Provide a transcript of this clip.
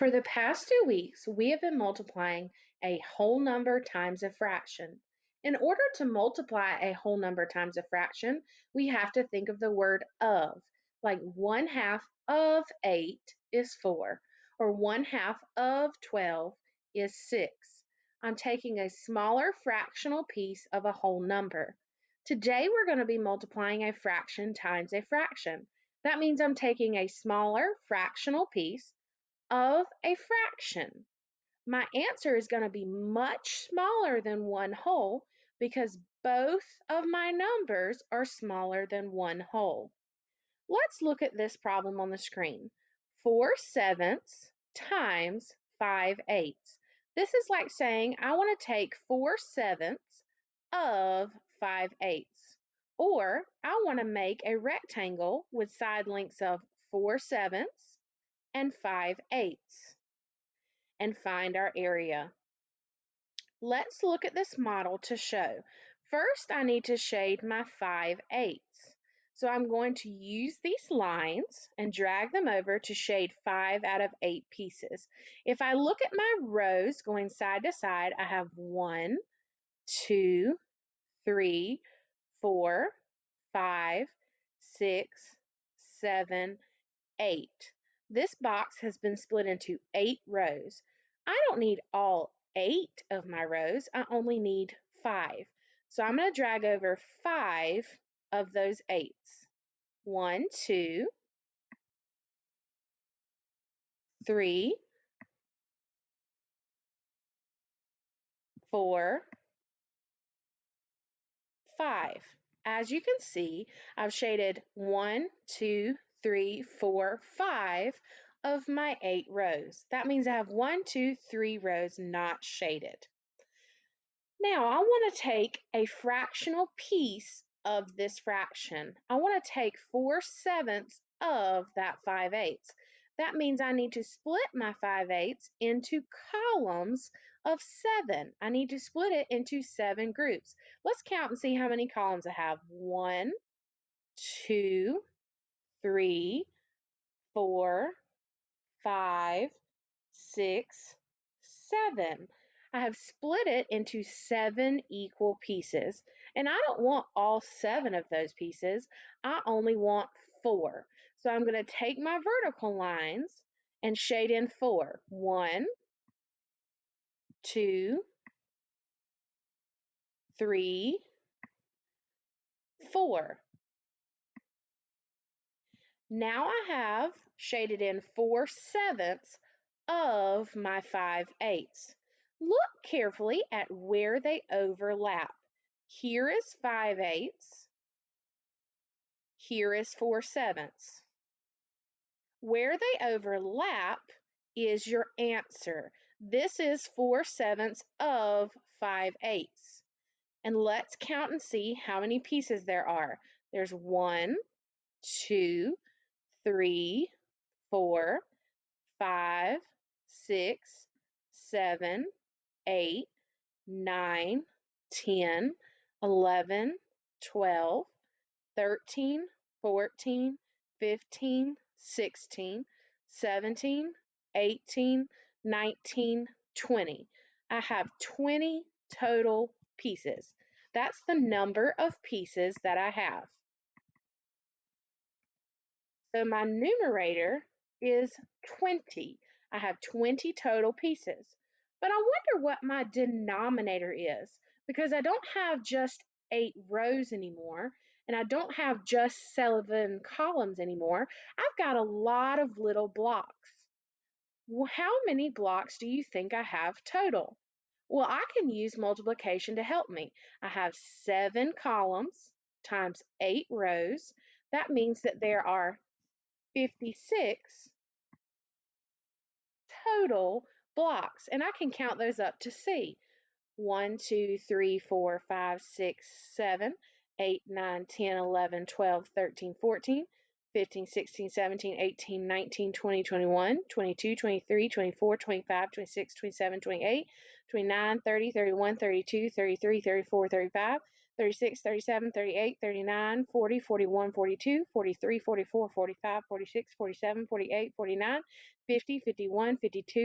For the past 2 weeks, we have been multiplying a whole number times a fraction. In order to multiply a whole number times a fraction, we have to think of the word of, like 1/2 of 8 is 4, or 1/2 of 12 is 6. I'm taking a smaller fractional piece of a whole number. Today we're going to be multiplying a fraction times a fraction. That means I'm taking a smaller fractional piece of a fraction. My answer is going to be much smaller than 1 whole because both of my numbers are smaller than 1 whole. Let's look at this problem on the screen. 4/7 times 5/8. This is like saying I want to take 4/7 of 5/8. Or I want to make a rectangle with side lengths of 4/7 and 5/8 and find our area. Let's look at this model to show. First, I need to shade my 5/8. So I'm going to use these lines and drag them over to shade 5 out of 8 pieces. If I look at my rows going side to side, I have 1, 2, 3, 4, 5, 6, 7, 8. This box has been split into 8 rows. I don't need all 8 of my rows, I only need 5. So I'm going to drag over 5 of those 8s. 1, 2, 3, 4, 5. As you can see, I've shaded 1, 2, 3, 4, 5 of my 8 rows. That means I have 1, 2, 3 rows not shaded. Now I want to take a fractional piece of this fraction. I want to take 4/7 of that 5/8. That means I need to split my 5/8 into columns of 7. I need to split it into 7 groups. Let's count and see how many columns I have. 1, 2, 3, 4, 5, 6, 7. I have split it into 7 equal pieces, and I don't want all 7 of those pieces. I only want 4. So I'm going to take my vertical lines and shade in 4. 1, 2, 3, 4. Now I have shaded in 4/7 of my 5/8. Look carefully at where they overlap. Here is 5/8. Here is 4/7. Where they overlap is your answer. This is 4/7 of 5/8. And let's count and see how many pieces there are. There's 1, 2, 3, 4, 5, 6, 7, 8, 9, 10, 11, 12, 13, 14, 15, 16, 17, 18, 19, 20. I have 20 total pieces. That's the number of pieces that I have. So my numerator is 20. I have 20 total pieces. But I wonder what my denominator is because I don't have just 8 rows anymore and I don't have just 7 columns anymore. I've got a lot of little blocks. Well, how many blocks do you think I have total? Well, I can use multiplication to help me. I have 7 columns times 8 rows. That means that there are 56 total blocks, and I can count those up to see. 1, 2, 3, 4, 5, 6, 7, 8, 9, 10, 11, 12, 13, 14, 15, 16, 17, 18, 19, 20, 21, 22, 23, 24, 25, 26, 27, 28, 29, 30, 31, 32, 33, 34, 35, 36, 37, 38, 39, 40, 41, 42, 43, 44, 45, 46, 47, 48, 49, 50, 51, 52.